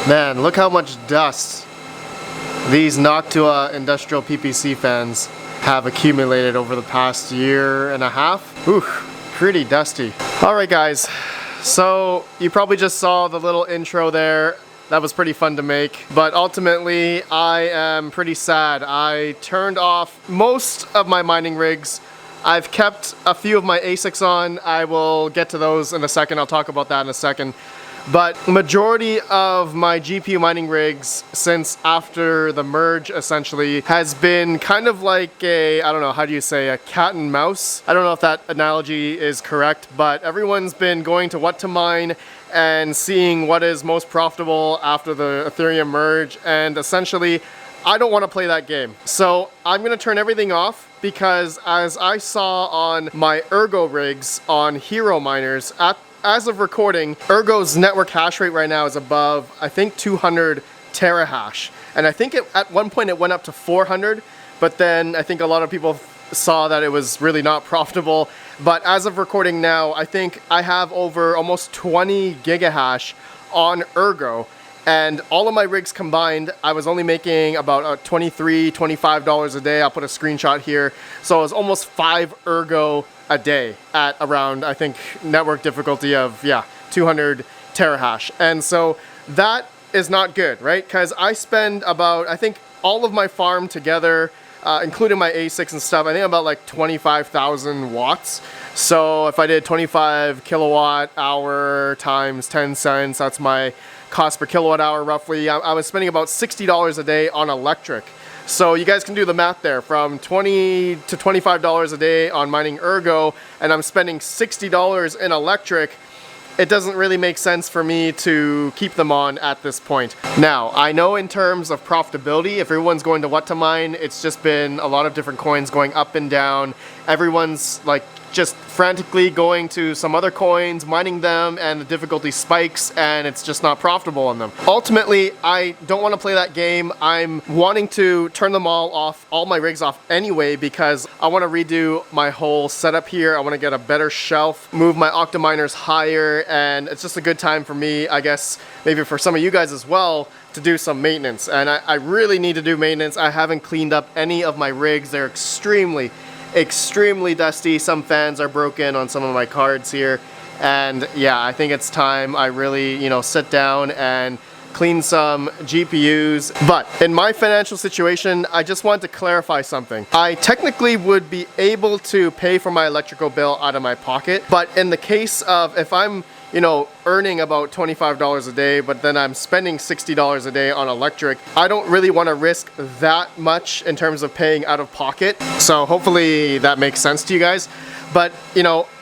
Man, look how much dust these Noctua industrial PPC fans have accumulated over the past year and a half. Ooh, pretty dusty. Alright guys, so you probably just saw the little intro there. That was pretty fun to make, but ultimately I am pretty sad. I turned off most of my mining rigs. I've kept a few of my ASICs on. I will get to those in a second. I'll talk about that in a second. But majority of my GPU mining rigs since after the merge essentially has been kind of like a, I don't know, how do you say, a cat and mouse? I don't know if that analogy is correct, but everyone's been going to what to mine and seeing what is most profitable after the Ethereum merge, and essentially I don't want to play that game. So I'm going to turn everything off because as I saw on my Ergo rigs on Hero miners, as of recording, Ergo's network hash rate right now is above, I think, 200 terahash. And I think at one point it went up to 400, but then I think a lot of people saw that it was really not profitable. But as of recording now, I think I have over almost 20 gigahash on Ergo. And all of my rigs combined, I was only making about $23, $25 a day. I'll put a screenshot here. So it was almost 5 Ergo a day at around, I think, network difficulty of, 200 terahash. And so that is not good, right? Because I spend about, I think, all of my farm together, including my ASICs and stuff, I think about like 25,000 watts. So if I did 25 kilowatt hour times 10 cents, that's my cost per kilowatt hour roughly. I was spending about $60 a day on electric. So you guys can do the math there, from $20 to $25 a day on mining Ergo, and I'm spending $60 in electric. It doesn't really make sense for me to keep them on at this point. Now, I know in terms of profitability, if everyone's going to what to mine, it's just been a lot of different coins going up and down. Everyone's like just frantically going to some other coins, mining them, and the difficulty spikes, and it's just not profitable on them. Ultimately, I don't want to play that game. I'm wanting to turn them all off, all my rigs off anyway, because I want to redo my whole setup here. I want to get a better shelf, move my Octaminers higher, and it's just a good time for me, I guess, maybe for some of you guys as well, to do some maintenance. And I really need to do maintenance. I haven't cleaned up any of my rigs. They're extremely dusty. Some fans are broken on some of my cards here, and yeah, I think it's time I really, sit down and clean some GPUs. But in my financial situation, I just want to clarify something. I technically would be able to pay for my electrical bill out of my pocket, but in the case of if I'm earning about $25 a day, but then I'm spending $60 a day on electric, I don't really want to risk that much in terms of paying out of pocket. So hopefully that makes sense to you guys. But,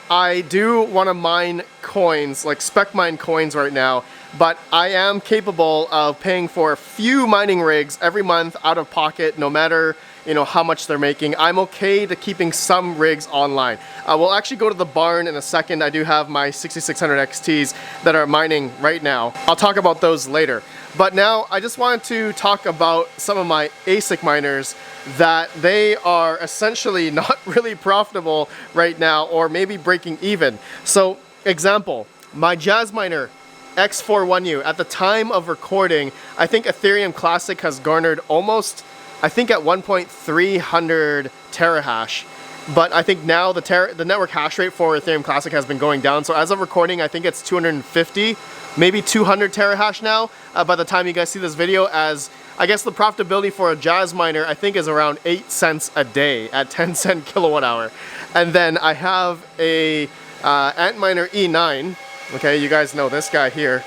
I do want to mine coins, like spec mine coins right now, but I am capable of paying for a few mining rigs every month out of pocket, no matter how much they're making. I'm okay to keeping some rigs online. We'll actually go to the barn in a second. I do have my 6600 XTs that are mining right now. I'll talk about those later. But now I just wanted to talk about some of my ASIC miners that they are essentially not really profitable right now, or maybe breaking even. So example, my Jazz miner X41U, at the time of recording, I think Ethereum Classic has garnered almost, I think at 1.300 terahash. But I think now the network hash rate for Ethereum Classic has been going down. So as of recording, I think it's 250, maybe 200 terahash now by the time you guys see this video, as I guess the profitability for a Jazz miner I think is around 8 cents a day at 10 cent kilowatt hour. And then I have a Antminer E9. Okay, you guys know this guy here.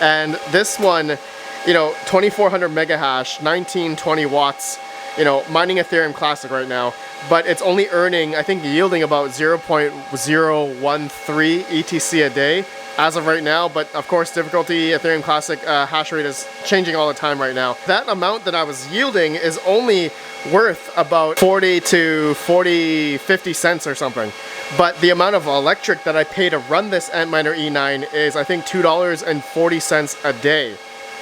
And this one, 2400 mega hash, 1920 watts, mining Ethereum Classic right now, but it's only earning, I think, yielding about 0.013 ETC a day as of right now. But of course, difficulty, Ethereum Classic hash rate is changing all the time right now. That amount that I was yielding is only worth about 50 cents or something. But the amount of electric that I pay to run this Antminer E9 is, I think, $2.40 a day.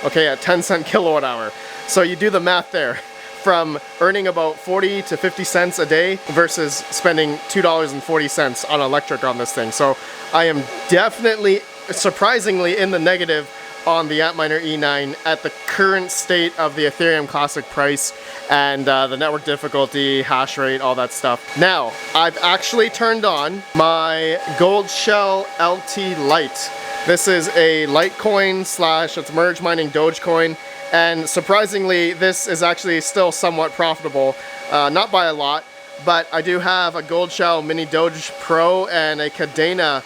Okay, at 10 cent kilowatt hour. So you do the math there. From earning about 40 to 50 cents a day versus spending $2.40 on electric on this thing. So I am definitely, surprisingly, in the negative on the Antminer E9 at the current state of the Ethereum Classic price and the network difficulty, hash rate, all that stuff. Now, I've actually turned on my Gold Shell LT Lite. This is a Litecoin / it's merge mining Dogecoin, and surprisingly, this is actually still somewhat profitable, not by a lot, but I do have a Gold Shell Mini Doge Pro and a Cadena.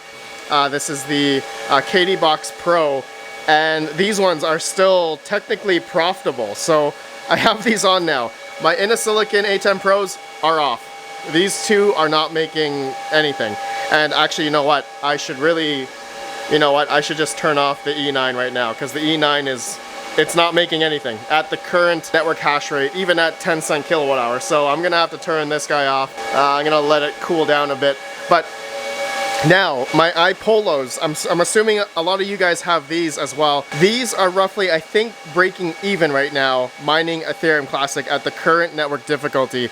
This is the KD Box Pro, and these ones are still technically profitable. So I have these on now. My Innosilicon A10 Pros are off. These two are not making anything. And actually, you know what? I should really, I should just turn off the E9 right now, because the E9 it's not making anything at the current network hash rate, even at 10 cent kilowatt hour. So I'm gonna have to turn this guy off. I'm gonna let it cool down a bit. But now, my iPolos, I'm assuming a lot of you guys have these as well. These are roughly, I think, breaking even right now, mining Ethereum Classic at the current network difficulty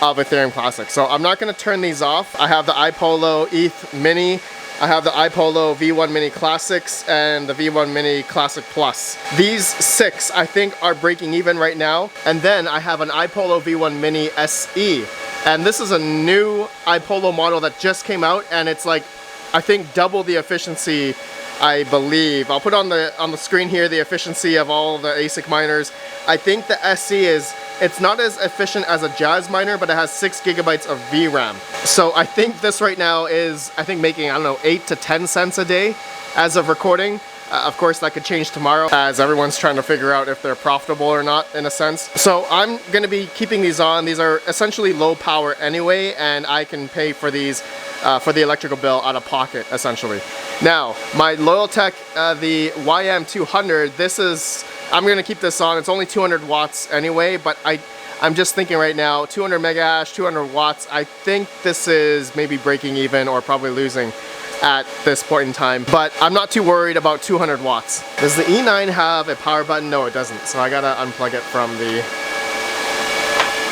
of Ethereum Classic. So I'm not gonna turn these off. I have the iPolo ETH Mini, I have the iPolo V1 Mini Classics, and the V1 Mini Classic Plus. These 6, I think, are breaking even right now. And then I have an iPolo V1 Mini SE. And this is a new iPolo model that just came out, and it's like, I think, double the efficiency, I believe. I'll put on the screen here the efficiency of all the ASIC miners. I think the SE it's not as efficient as a Jazz miner, but it has 6 gigabytes of VRAM. So I think this right now is, I think, making, I don't know, 8 to 10 cents a day as of recording. Of course, that could change tomorrow, as everyone's trying to figure out if they're profitable or not, in a sense. So I'm going to be keeping these on. These are essentially low power anyway, and I can pay for these, for the electrical bill out of pocket, essentially. Now, my Loyaltech, the YM200, this is, I'm going to keep this on. It's only 200 watts anyway, but I'm just thinking right now, 200 mega hash, 200 watts, I think this is maybe breaking even or probably losing at this point in time, but I'm not too worried about 200 watts. Does the E9 have a power button? No, it doesn't. So I gotta unplug it from the,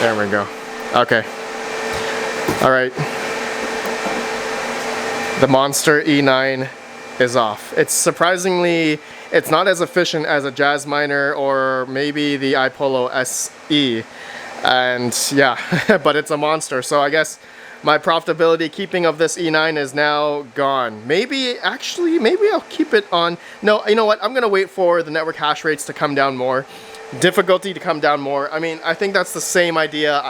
there we go. Okay. All right. The monster E9 is off. It's surprisingly, it's not as efficient as a Jazz miner or maybe the iPolo SE. And yeah, but it's a monster. So I guess my profitability keeping of this E9 is now gone. Maybe I'll keep it on. No, you know what? I'm gonna wait for the network hash rates to come down more, difficulty to come down more. I mean, I think that's the same idea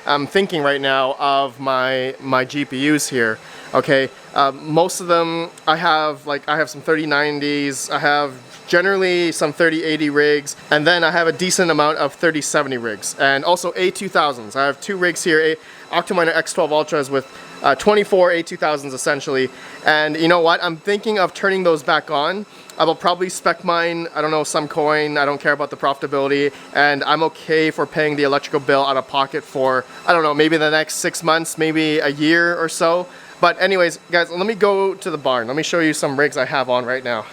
I'm thinking right now of my GPUs here. Okay, most of them I have some 3090s. I have generally some 3080 rigs, and then I have a decent amount of 3070 rigs, and also A2000s. I have 2 rigs here, Octominer X12 Ultras with 24 A2000s essentially. And you know what? I'm thinking of turning those back on. I will probably spec mine, I don't know, some coin. I don't care about the profitability, and I'm okay for paying the electrical bill out of pocket for, I don't know, maybe the next 6 months, maybe a year or so. But anyways, guys, let me go to the barn. Let me show you some rigs I have on right now.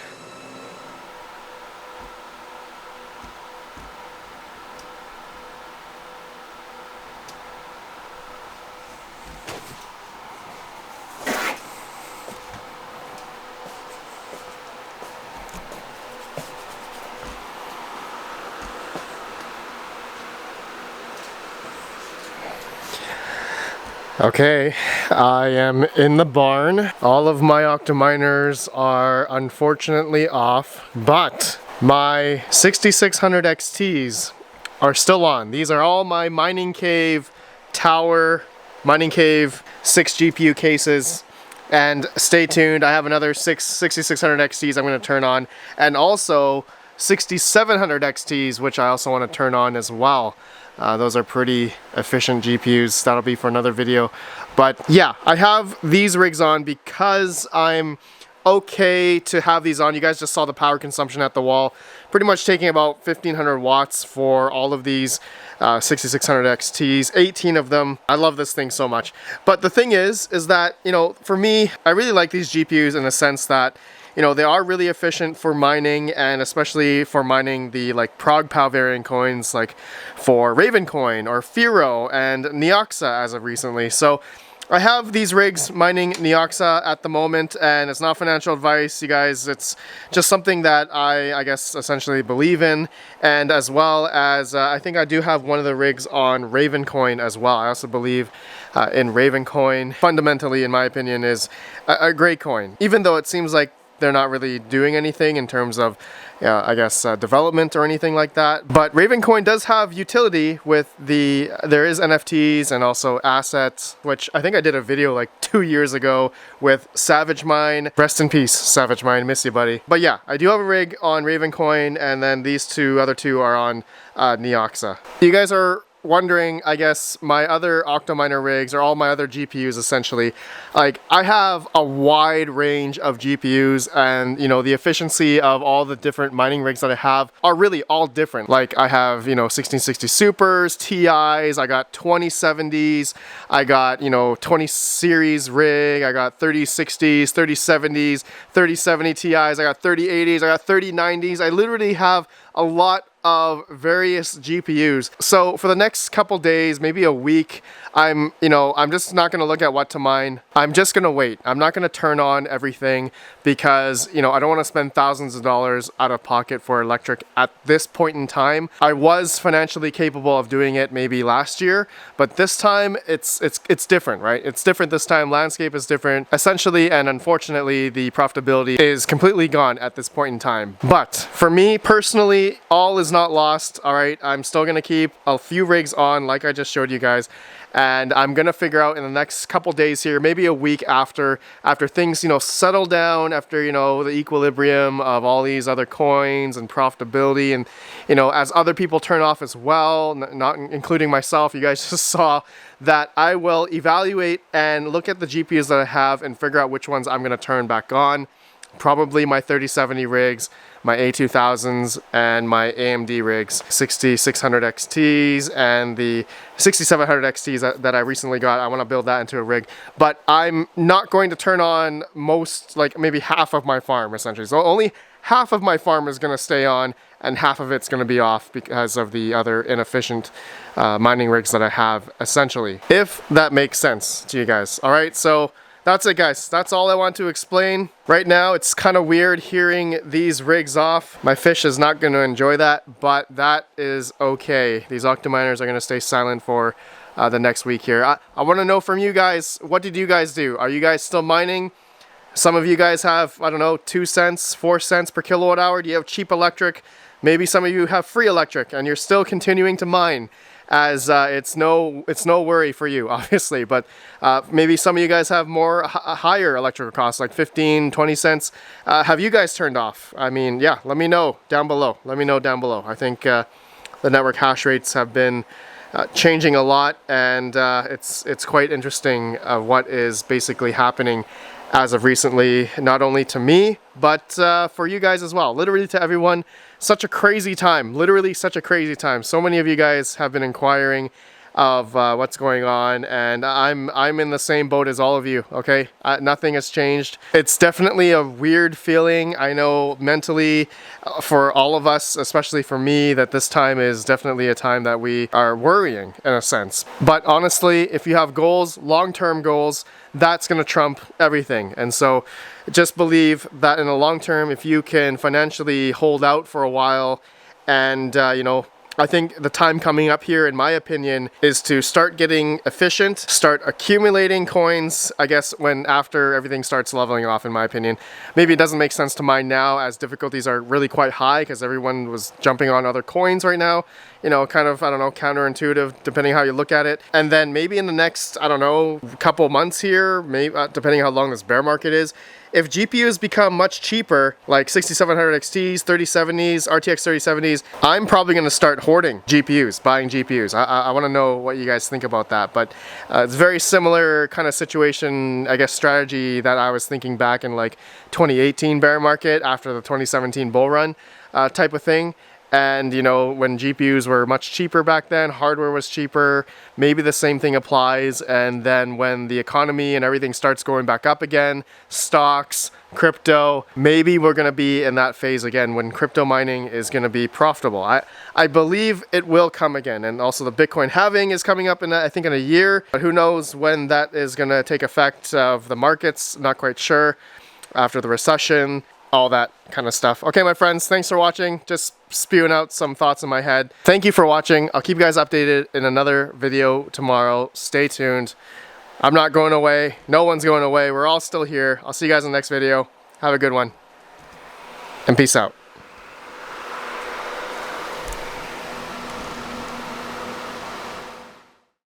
Okay, I am in the barn. All of my Octominers are unfortunately off, but my 6600 XTs are still on. These are all my Mining Cave Tower, Mining Cave 6 GPU cases. And stay tuned, I have another 6600 XTs I'm going to turn on, and also 6700 XTs, which I also want to turn on as well. Those are pretty efficient GPUs. That'll be for another video. But yeah, I have these rigs on because I'm okay to have these on. You guys just saw the power consumption at the wall. Pretty much taking about 1500 watts for all of these 6600 XTs, 18 of them. I love this thing so much. But the thing is that, you know, for me, I really like these GPUs in the sense that, you know, they are really efficient for mining, and especially for mining the like ProgPow variant coins, like for Ravencoin or Firo and Neoxa as of recently. So I have these rigs mining Neoxa at the moment, and it's not financial advice, you guys. It's just something that I guess essentially believe in, and as well as I think I do have one of the rigs on Ravencoin as well. I also believe in Ravencoin. Fundamentally, in my opinion, is a great coin, even though it seems like they're not really doing anything in terms of, I guess, development or anything like that. But Ravencoin does have utility with there is NFTs and also assets, which I think I did a video like 2 years ago with Savage Mine. Rest in peace, Savage Mine, miss you, buddy. But yeah, I do have a rig on Ravencoin, and then these other two are on Neoxa. You guys are wondering, I guess, my other Octominer rigs, or all my other GPUs essentially, like I have a wide range of GPUs, and you know, the efficiency of all the different mining rigs that I have are really all different. Like I have, you know, 1660 Supers, TIs, I got 2070s, I got, you know, 20 series rig, I got 3060s, 3070s, 3070 TIs, I got 3080s, I got 3090s. I literally have a lot of various GPUs. So for the next couple days, maybe a week, I'm just not going to look at what to mine. I'm just going to wait. I'm not going to turn on everything because, you know, I don't want to spend thousands of dollars out of pocket for electric at this point in time. I was financially capable of doing it maybe last year, but this time it's different, right? It's different this time. Landscape is different, essentially, and unfortunately, the profitability is completely gone at this point in time. But for me personally, all is not lost. All right, I'm still going to keep a few rigs on, like I just showed you guys. And I'm gonna figure out in the next couple days here, maybe a week after things, you know, settle down, after, you know, the equilibrium of all these other coins and profitability, and, you know, as other people turn off as well, not including myself. You guys just saw that I will evaluate and look at the GPUs that I have and figure out which ones I'm gonna turn back on. Probably my 3070 rigs, my A2000s, and my AMD rigs, 6600 XTs and the 6700 XTs that I recently got. I want to build that into a rig, but I'm not going to turn on most, like maybe half of my farm essentially. So only half of my farm is going to stay on and half of it's going to be off because of the other inefficient mining rigs that I have essentially, if that makes sense to you guys. All right, so that's it, guys. That's all I want to explain. Right now, it's kind of weird hearing these rigs off. My fish is not going to enjoy that, but that is okay. These Octominers are going to stay silent for the next week here. I want to know from you guys, what did you guys do? Are you guys still mining? Some of you guys have, I don't know, 2 cents, 4 cents per kilowatt hour. Do you have cheap electric? Maybe some of you have free electric and you're still continuing to mine, as it's no worry for you, obviously, but maybe some of you guys have more higher electrical costs, like 15, 20 cents. Have you guys turned off? I mean, yeah, let me know down below. Let me know down below. I think the network hash rates have been changing a lot, and it's quite interesting what is basically happening as of recently, not only to me, but for you guys as well. Literally to everyone. Such a crazy time, literally such a crazy time. So many of you guys have been inquiring of what's going on, and I'm in the same boat as all of you, okay? Nothing has changed. It's definitely a weird feeling, I know, mentally, for all of us, especially for me, that this time is definitely a time that we are worrying, in a sense. But honestly, if you have goals, long-term goals, that's gonna trump everything. And so just believe that in the long term, if you can financially hold out for a while, and you know, I think the time coming up here, in my opinion, is to start getting efficient, start accumulating coins, I guess, after everything starts leveling off, in my opinion. Maybe it doesn't make sense to mine now, as difficulties are really quite high because everyone was jumping on other coins right now. You know, kind of, I don't know, counterintuitive, depending how you look at it. And then maybe in the next, I don't know, couple months here, maybe depending how long this bear market is, if GPUs become much cheaper, like 6700 XTs, 3070s, RTX 3070s, I'm probably going to start hoarding GPUs, buying GPUs. I want to know what you guys think about that. But it's very similar kind of situation, I guess, strategy that I was thinking back in like 2018 bear market after the 2017 bull run type of thing. And you know, when GPUs were much cheaper back then, hardware was cheaper, maybe the same thing applies. And then when the economy and everything starts going back up again, stocks, crypto, maybe we're going to be in that phase again when crypto mining is going to be profitable. I believe it will come again. And also the Bitcoin halving is coming up in, I think, in a year. But who knows when that is going to take effect of the markets, not quite sure. After the recession, all that kind of stuff. Okay, my friends, thanks for watching. Just spewing out some thoughts in my head. Thank you for watching. I'll keep you guys updated in another video tomorrow. Stay tuned. I'm not going away. No one's going away. We're all still here. I'll see you guys in the next video. Have a good one. And peace out.